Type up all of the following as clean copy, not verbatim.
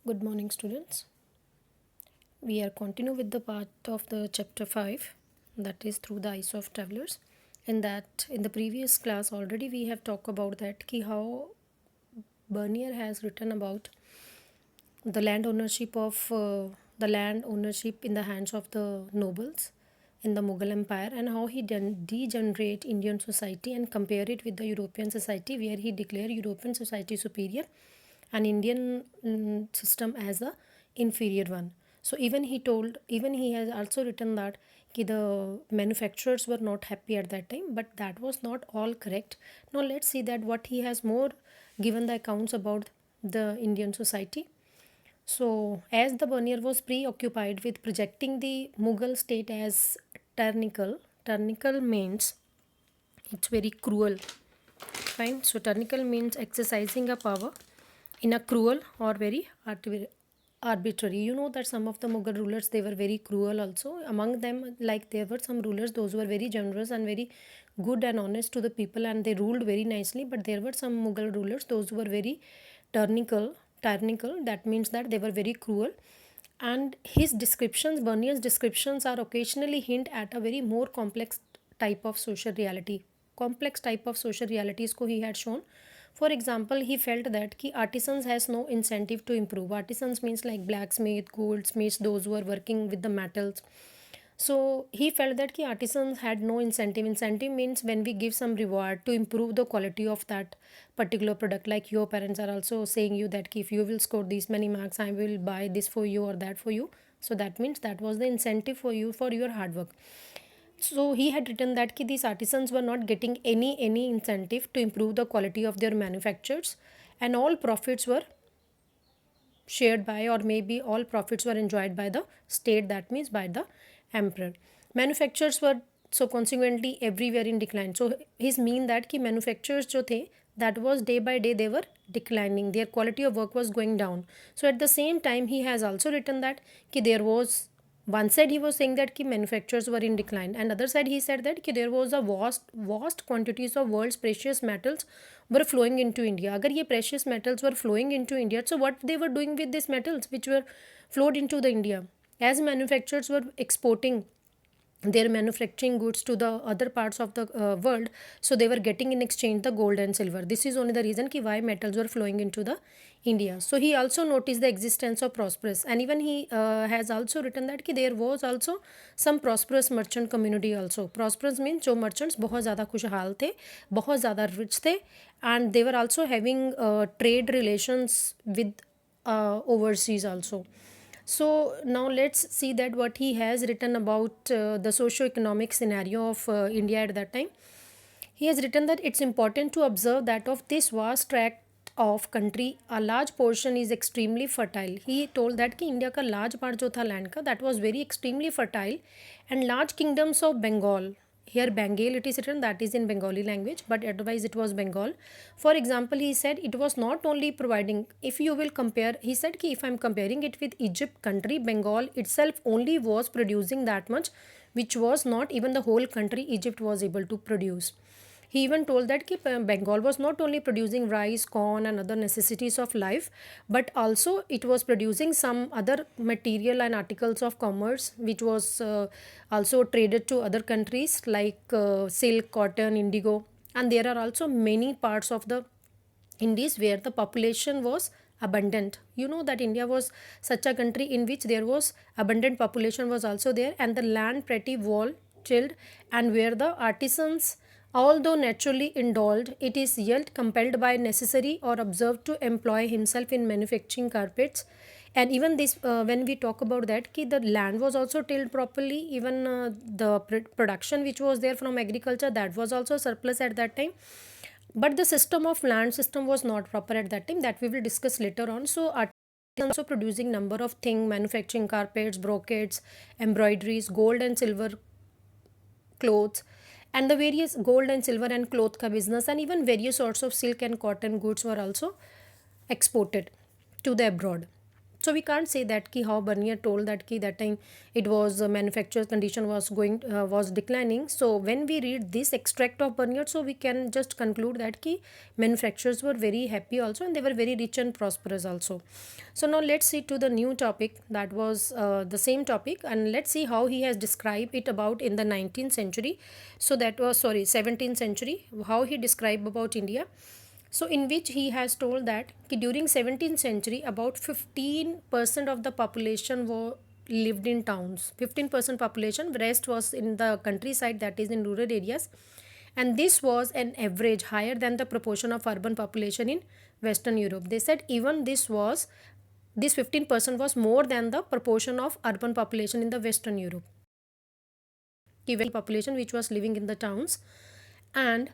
Good morning, students. We are continue with the part of the chapter 5, that is through the eyes of travelers. In the previous class already we have talked about that ki how Bernier has written about the the land ownership in the hands of the nobles in the Mughal Empire, and how he degenerate Indian society and compare it with the European society, where he declare European society superior and Indian system as the inferior one. So even he has also written that the manufacturers were not happy at that time, but that was not all correct. Now let's see that what he has more given the accounts about the Indian society. So, as the Bernier was preoccupied with projecting the Mughal state as tyrannical means it's very cruel. Fine. So, tyrannical means exercising a power in a cruel or very arbitrary. You know that some of the Mughal rulers, they were very cruel also. Among them, like there were some rulers, those were very generous and very good and honest to the people, and they ruled very nicely. But there were some Mughal rulers, those were very tyrannical. That means that they were very cruel. And his descriptions, Bernier's descriptions, are occasionally hint at a very more type of social reality. Complex type of social realities ko he had shown. For example, he felt that ki artisans has no incentive to improve. Artisans means like blacksmith, goldsmiths, those who are working with the metals. So he felt that ki artisans had no incentive. Incentive means when we give some reward to improve the quality of that particular product. Like your parents are also saying you that ki if you will score these many marks, I will buy this for you or that for you. So that means that was the incentive for you for your hard work. So he had written that ki these artisans were not getting any incentive to improve the quality of their manufactures, and all profits were shared by, or maybe all profits were enjoyed by the state, that means by the emperor. Manufacturers were so consequently everywhere in decline. So his mean that ki manufacturers jo the, that was day by day they were declining, their quality of work was going down. So at the same time he has also written that ki there was, one side he was saying that ki manufacturers were in decline, and other side he said that ki there was a vast quantities of world's precious metals were flowing into India. Agar ye precious metals were flowing into India, so what they were doing with these metals which were flowed into the India? As manufacturers were exporting their manufacturing goods to the other parts of the world, so they were getting in exchange the gold and silver. This is only the reason ki why metals were flowing into the India. So he also noticed the existence of prosperous, and even he has also written that ki there was also some prosperous merchant community also. Prosperous means जो merchants बहुत ज़्यादा खुशहाल थे, बहुत ज़्यादा rich थे, and they were also having trade relations with overseas also. So now let's see that what he has written about the socio-economic scenario of India at that time. He has written that it's important to observe that of this vast tract of country, a large portion is extremely fertile. He told that कि India का large part जो था land का, that was very extremely fertile, and large kingdoms of Bengal. Here Bengal it is written, that is in Bengali language, but otherwise it was Bengal. For example, he said it was not only providing, if you will compare, he said ki if I am comparing it with Egypt country, Bengal itself only was producing that much, which was not even the whole country Egypt was able to produce. He even told that ki Bengal was not only producing rice, corn and other necessities of life, but also it was producing some other material and articles of commerce which was also traded to other countries like silk, cotton, indigo. And there are also many parts of the Indies where the population was abundant. You know that India was such a country in which there was abundant population was also there, and the land pretty well tilled, and where the artisans, although naturally indulged, it is yet compelled by necessary or observed to employ himself in manufacturing carpets. And even this when we talk about that ki the land was also tilled properly, even the production which was there from agriculture, that was also surplus at that time, but the system of land system was not proper at that time, that we will discuss later on. So artisans also producing number of things, manufacturing carpets, brocades, embroideries, gold and silver clothes, and the various gold and silver and cloth ka business, and even various sorts of silk and cotton goods were also exported to the abroad. So we can't say that ki how Bernier told that ki that time it was manufacturer's condition was declining. So when we read this extract of Bernier, so we can just conclude that ki manufacturers were very happy also, and they were very rich and prosperous also. So now let's see to the new topic, that was the same topic, and let's see how he has described it about in the 19th century. So that was, sorry, 17th century, how he described about India. So in which he has told that कि during 17th century about 15% of the population were lived in towns. 15% population, rest was in the countryside, that is in rural areas, and this was an average higher than the proportion of urban population in Western Europe. They said even this 15% was more than the proportion of urban population in the Western Europe. Population which was living in the towns. And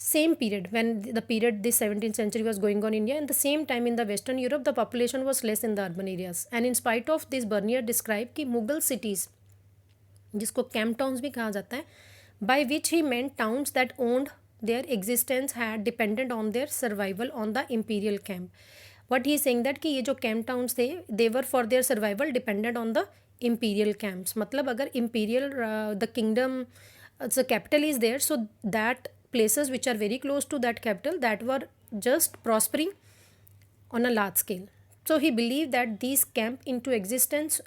same period, when the period this 17th century was going on in India, and the same time in the Western Europe the population was less in the urban areas. And in spite of this, Bernier described कि Mughal cities, जिसको camp towns भी कहा जाता है, by which he meant towns that owned their existence had depended on their survival on the imperial camp. What he is saying that कि ये जो camp towns थे, they were for their survival depended on the imperial camps. मतलब अगर imperial the kingdom the capital is there, so that places which are very close to that capital, that were just prospering on a large scale. So he believed that these come into existence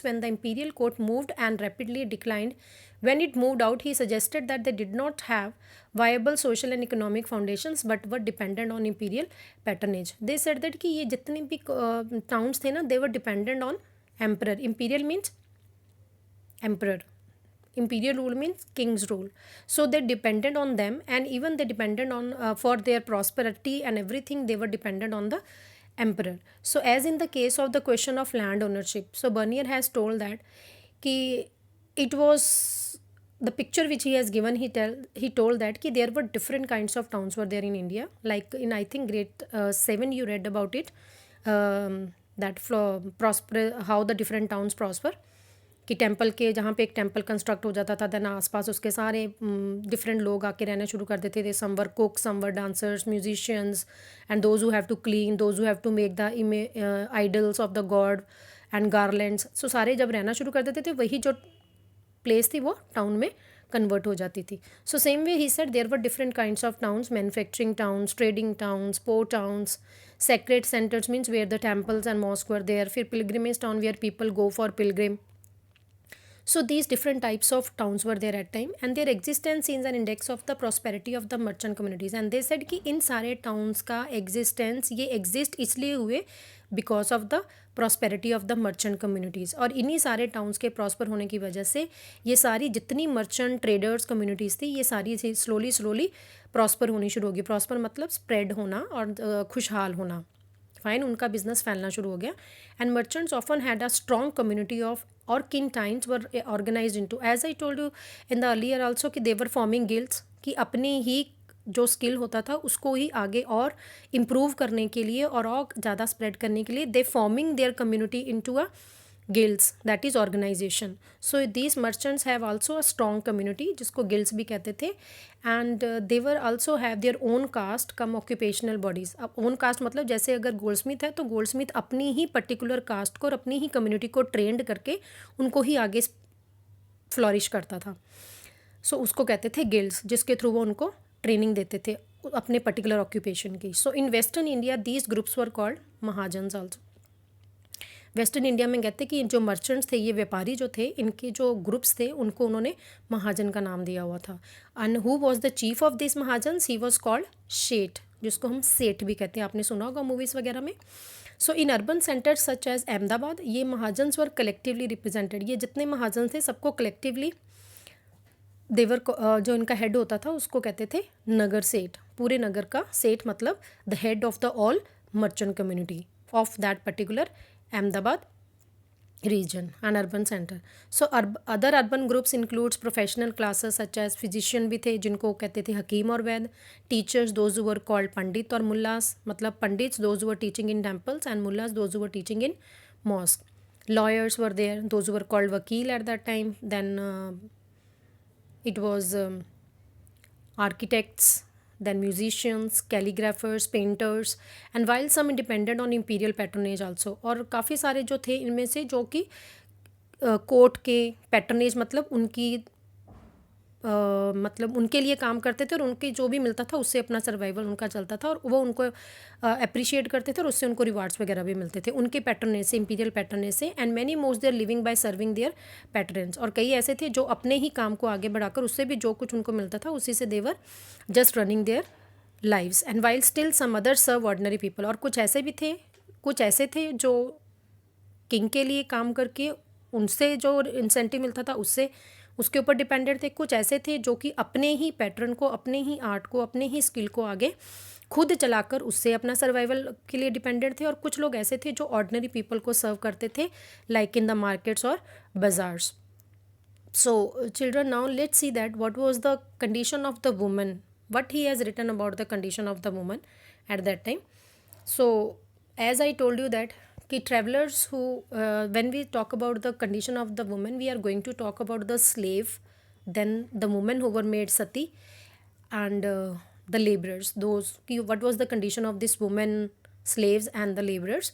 when the imperial court moved and rapidly declined. When it moved out, he suggested that they did not have viable social and economic foundations but were dependent on imperial patronage. They said that कि ये जितने भी towns थे ना, they were dependent on emperor. Imperial means emperor. Imperial rule means king's rule. So they depended on them, and even they depended on for their prosperity and everything, they were dependent on the emperor. So as in the case of the question of land ownership, so Bernier has told that कि it was the picture which he has given. He told that कि there were different kinds of towns were there in India, like in I think grade 7 you read about it, that prosper, how the different towns prosper. कि temple के जहाँ पे एक temple construct हो जाता था, then आसपास उसके सारे डिफरेंट लोग आके रहना शुरू कर देते थे. Some were cook, some were dancers, musicians, and those who have to clean, those who have to make the idols of the god and garlands. So सारे जब रहना शुरू कर देते थे, वही जो प्लेस थी वो टाउन में कन्वर्ट हो जाती थी. सो सेम वे ही said there were different kinds of towns, manufacturing towns, trading towns, port towns, sacred centers means where the temples and mosques were there. फिर pilgrimage town where people go for pilgrim. So these different types of towns were there at time, and their existence is an index of the prosperity of the merchant communities. And they said कि इन सारे towns का existence ये exist इसलिए हुए because of the prosperity of the merchant communities. और इन्हीं सारे towns के prosper होने की वजह से ये सारी जितनी merchant traders communities थी, ये सारी slowly prosper होनी शुरू होगी. prosper मतलब spread होना और खुशहाल होना. फाइन, उनका बिजनेस फैलना शुरू हो गया. And merchants often had a strong community of और किंटाइन्स were organised into, as I told you in the earlier also कि दे वर फॉर्मिंग गिल्ड्स, कि अपने ही जो स्किल होता था उसको ही आगे और इम्प्रूव करने के लिए और ज़्यादा स्प्रेड करने के लिए they forming their community into a guilds, that is organisation. So these merchants have also a strong community, जिसको गिल्ड्स भी कहते थे. And they were also have their own caste cum occupational bodies. अब own caste मतलब जैसे अगर Goldsmith है तो गोल्डस्मिथ अपनी ही पर्टिकुलर कास्ट को और अपनी ही कम्युनिटी को ट्रेंड करके उनको ही आगे फ्लॉरिश करता था. सो उसको कहते थे गिल्ड्स, जिसके थ्रू वो उनको ट्रेनिंग देते थे अपने पर्टिकुलर ऑक्यूपेशन की. So in western India these groups were called Mahajans also. Western India में कहते कि जो मर्चेंट्स थे, ये व्यापारी जो थे, इनके जो ग्रुप्स थे उनको उन्होंने महाजन का नाम दिया हुआ था. And who was the chief of this mahajans? He was called Sheth, जिसको हम सेठ भी कहते हैं, आपने सुना होगा मूवीज़ वगैरह में. So in urban centres such as Ahmedabad, ये महाजन्स वर कलेक्टिवली रिप्रेजेंटेड. ये जितने महाजन थे सबको कलेक्टिवली देवर, जो इनका हेड होता था उसको कहते थे नगर सेठ. पूरे नगर का सेठ मतलब the head of the all merchant community of that particular Ahmedabad region and urban center. So other urban groups includes professional classes such as physician भी थे, जिनको कहते थे हकीम और वैद. Teachers, those who were called पंडित और मुल्लास, मतलब pandits those who were teaching in temples, and मुल्लास those who were teaching in mosque. Lawyers were there, those who were called वकील at that time. Then it was architects, then musicians, calligraphers, painters, and while some depended on imperial patronage also. और काफ़ी सारे जो थे इनमें से जो कि कोर्ट के पैटर्नेज मतलब उनकी मतलब उनके लिए काम करते थे और उनके जो भी मिलता था उससे अपना सर्वाइवल उनका चलता था और वो उनको अप्रिशिएट करते थे और उससे उनको रिवार्ड्स वगैरह भी मिलते थे उनके पैटर्नेज से, इंपीरियल पैटर्नेज से. And many most their living by serving their patrons. और कई ऐसे थे जो अपने ही काम को आगे बढ़ाकर उससे भी जो कुछ उनको मिलता था उसी से they were just running their lives. And while still some other serve ordinary people. और कुछ ऐसे थे जो किंग के लिए काम करके उनसे जो इंसेंटिव मिलता था उससे उसके ऊपर डिपेंडेंट थे. कुछ ऐसे थे जो कि अपने ही पैटर्न को, अपने ही आर्ट को, अपने ही स्किल को आगे खुद चलाकर उससे अपना सर्वाइवल के लिए डिपेंडेंट थे. और कुछ लोग ऐसे थे जो ऑर्डिनरी पीपल को सर्व करते थे लाइक इन द मार्केट्स और bazaars. So, children, now let's see that what was the condition of the woman, what he has written about the condition of the woman at that time. So, as I told you that travelers who, when we talk about the condition of the woman, we are going to talk about the slave, then the women who were made sati, and the laborers. What was the condition of this women, slaves, and the laborers.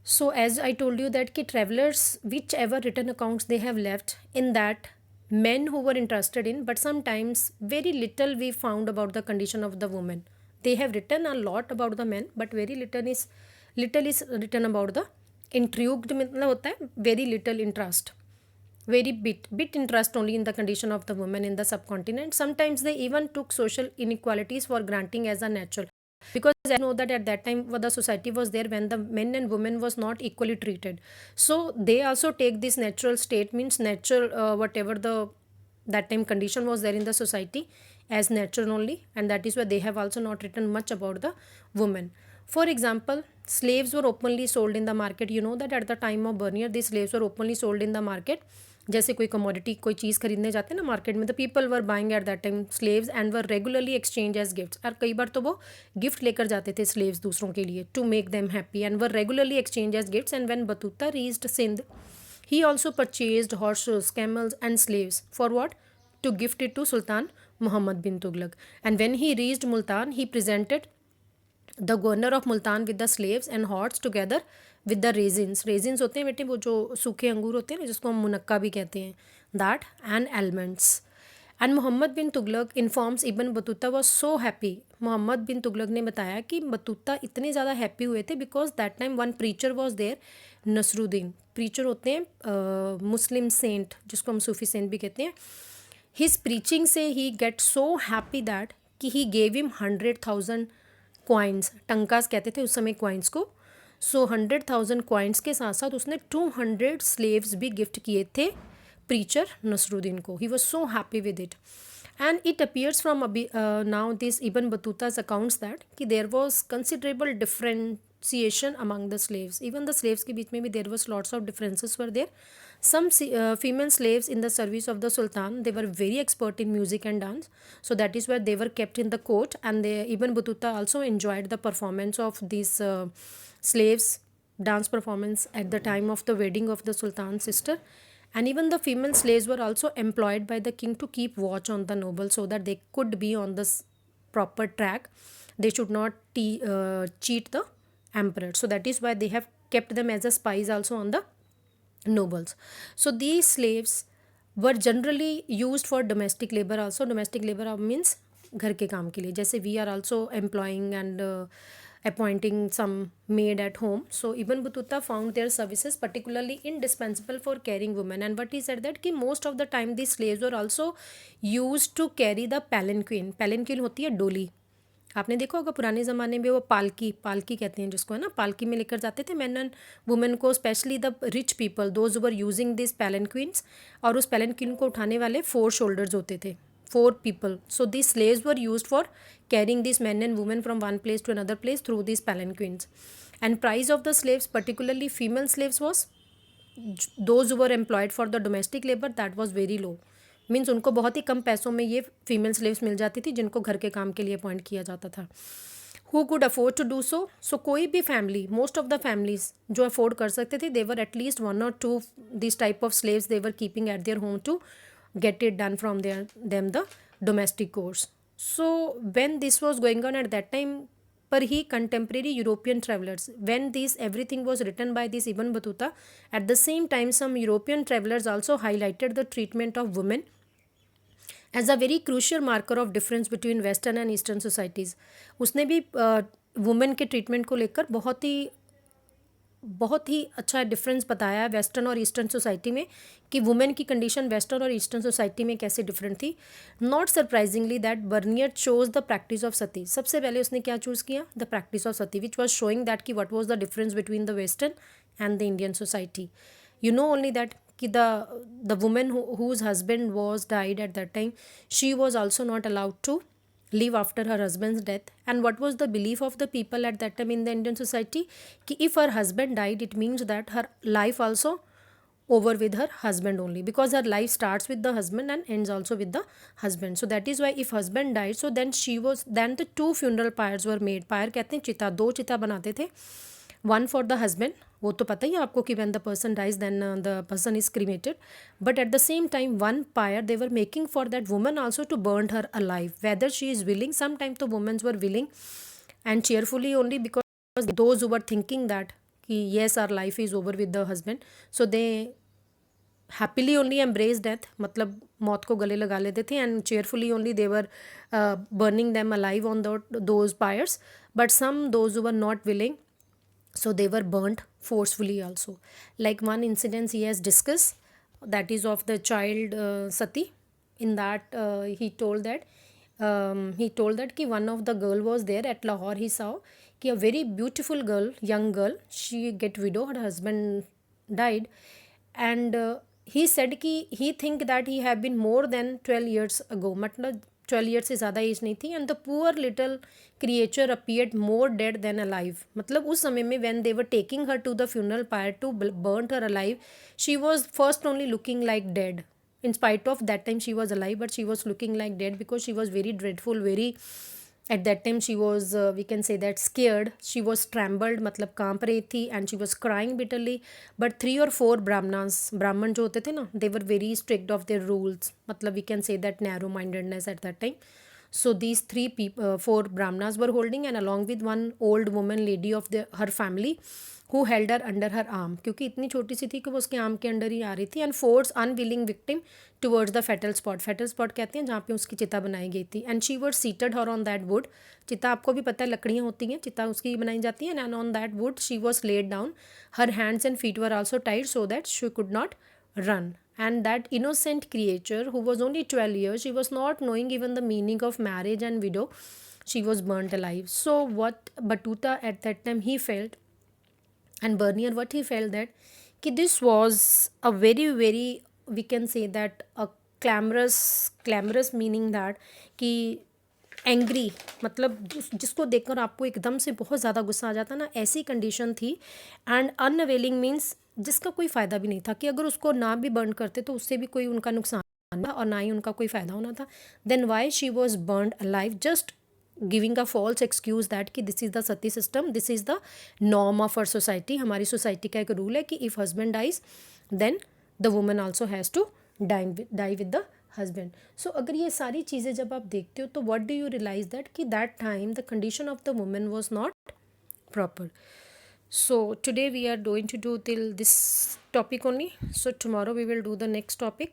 So as I told you that travelers, whichever written accounts they have left, in that men who were interested in, but sometimes very little we found about the condition of the woman. They have written a lot about the men, but very little is written about the intrigued. मतलब होता है very little interest, very bit interest only in the condition of the women in the subcontinent. Sometimes they even took social inequalities for granting as a natural, because I know that at that time the society was there when the men and women was not equally treated. So they also take this natural state, means natural whatever the that time condition was there in the society as natural only, and that is why they have also not written much about the women. For example, slaves were openly sold in the market. You know that at the time of Bernier, these slaves were openly sold in the market. जैसे कोई commodity, कोई चीज़ खरीदने जाते हैं ना market में, the people were buying at that time slaves and were regularly exchange as gifts. और कई बार तो वो गिफ्ट लेकर जाते थे स्लेव्स दूसरों के लिए to make them happy, and were regularly exchange as gifts. And when Battuta reached Sindh, he also purchased horses, camels, and slaves. For what? To gift it to Sultan Muhammad bin Tughlaq. And when he reached Multan, he presented the governor of Multan with the slaves and hordes together with the raisins. Raisins होते हैं बेटे वो जो सूखे अंगूर होते हैं ना, जिसको हम मुनक्का भी कहते हैं, that and almonds. And Muhammad bin Tughlaq informs Ibn Battuta was so happy. Mohammad बिन तुगलक ने बताया कि बतूता इतने ज़्यादा हैप्पी हुए थे because that time one preacher was there, Nasruddin. Preacher होते हैं मुस्लिम सेंट, जिसको हम सूफी सेंट भी कहते हैं. हिज प्रीचिंग से ही गेट सो हैप्पी दैट कि ही गेव हिम 100,000 कॉइन्स. टंकास कहते थे उस समय कॉइन्स को. सो 100,000 कॉइन्स के साथ साथ उसने 200 स्लेव्स भी गिफ्ट किए थे प्रीचर नसरुद्दीन को. He was so happy with it. And it appears from now this Ibn Battuta's accounts that कि there was considerable differentiation among the slaves. Even the slaves के बीच में भी there was lots of differences were there. Some female slaves in the service of the Sultan, they were very expert in music and dance. So that is why they were kept in the court, and Ibn Battuta also enjoyed the performance of these slaves dance performance at the time of the wedding of the Sultan's sister. And even the female slaves were also employed by the king to keep watch on the nobles so that they could be on this proper track. They should not cheat the emperor. So that is why they have kept them as a spies also on the nobles. So these slaves were generally used for domestic labor also. Domestic labor means घर के काम के लिए. जैसे we are also employing and appointing some maid at home. So Ibn Battuta found their services particularly indispensable for carrying women. And what he said that कि most of the time these slaves were also used to carry the palanquin. Palanquin होती है डोली. आपने देखा होगा पुराने ज़माने में वो पालकी कहते हैं जिसको, है ना, पालकी में लेकर जाते थे मैन एंड वुमेन को, specially the rich people, those were using this palanquins. और उस पैलेंक्विन को उठाने वाले 4 शोल्डर्स होते थे, 4 people. So these slaves were used for carrying these men and women from one place to another place through these palanquins. And price of the slaves, particularly female slaves, was those who were employed for the domestic labor, that was very low. Means उनको बहुत ही कम पैसों में ये female slaves मिल जाती थी जिनको घर के काम के लिए अपॉइंट किया जाता था. Who could afford to do so. So कोई भी family, most of the families जो अफोर्ड कर सकते थे, they were at least 1 or 2 this type of slaves they were keeping at their home to get it done from them the domestic course. So when this was going on at that time, per he contemporary European travelers, when this everything was written by this Ibn Battuta, at the same time some European travelers also highlighted the treatment of women as a very crucial marker of difference between western and eastern societies. उसने भी women के treatment को लेकर बहुत ही अच्छा difference बताया है western और ईस्टर्न सोसाइटी में, कि वुमेन की कंडीशन वेस्टर्न और ईस्टर्न सोसाइटी में कैसे डिफरेंट थी. Not surprisingly that Bernier chose the practice of sati. सबसे पहले उसने क्या चूज़ किया? The practice of sati, which was showing that कि what was the difference between the western and the Indian society. You know only that कि the woman whose husband was died at that time, she was also not allowed to live after her husband's death. And what was the belief of the people at that time in the Indian society? कि if her husband died, it means that her life also over with her husband only, because her life starts with the husband and ends also with the husband. So that is why if husband died, so then the two funeral pyres were made. pyre कहते हैं चिता, दो चिता बनाते थे. One for the husband, वो तो पता ही है आपको कि when the person dies then the person is cremated. But at the same time one pyre they were making for that woman also to burn her alive, whether she is willing. Some time तो womens were willing and cheerfully only, because those who were thinking that कि yes our life is over with the husband, so they happily only embrace death, मतलब मौत को गले लगा लेते थे. And cheerfully only they were burning them alive on those pyres. But some those who were not willing, so they were burnt forcefully also. Like one incident he has discussed, that is of the child sati. In that he told that कि one of the girl was there at Lahore. He saw कि a very beautiful girl, young girl, she get widow, her husband died. And he said कि he think that he have been more than 12 years ago, मतलब 12 years से ज़्यादा age नहीं थी. And the poor little creature appeared more dead than alive. मतलब उस समय में when they were taking her to the funeral pyre to burn her alive, she was first only looking like dead. in spite of that time she was alive, but she was looking like dead because she was very dreadful, very, at that time she was we can say that scared. She was trembled, मतलब कांप रही थी. and she was crying bitterly. but 3 or 4 ब्राह्मण जो होते थे ना, they were very strict of their rules, मतलब we can say that narrow mindedness at that time. so these 4 brahmanas were holding, and along with one old woman lady of her family, who held her under her arm, क्योंकि इतनी छोटी सी थी कि वो उसके arm के under ही आ रही थी. And force unwilling victim towards the fatal spot. Fatal spot कहते हैं जहाँ पे उसकी चिता बनाई गई थी. And she were seated her on that wood. चिता आपको भी पता है लकड़ियाँ होती हैं, चिता उसकी बनाई जाती है. And on that wood she was laid down. Her hands and feet were also tied so that she could not run. And that innocent creature who was only 12 years, she was not knowing even the meaning of marriage and widow, she was burnt alive. So what Batuta at that time he felt, and Bernier what he felt, that कि this was a very very, we can say that a clamorous meaning that कि angry, मतलब जिसको देखकर आपको एकदम से बहुत ज़्यादा गुस्सा आ जाता ना, ऐसी कंडीशन थी. एंड अनअवेलिंग मीन्स जिसका कोई फ़ायदा भी नहीं था, कि अगर उसको ना भी बर्न करते तो उससे भी कोई उनका नुकसान था और ना ही उनका कोई फ़ायदा होना था. Then why she was burned alive, just giving a false excuse that कि this is the sati system, this is the norm of our society. हमारी सोसाइटी का एक रूल है कि if husband dies then the woman also has to die with the husband. So अगर ये सारी चीज़ें जब आप देखते हो, तो what do you realise that कि that time the condition of the women was not proper. So today we are going to do till this topic only. So tomorrow we will do the next topic.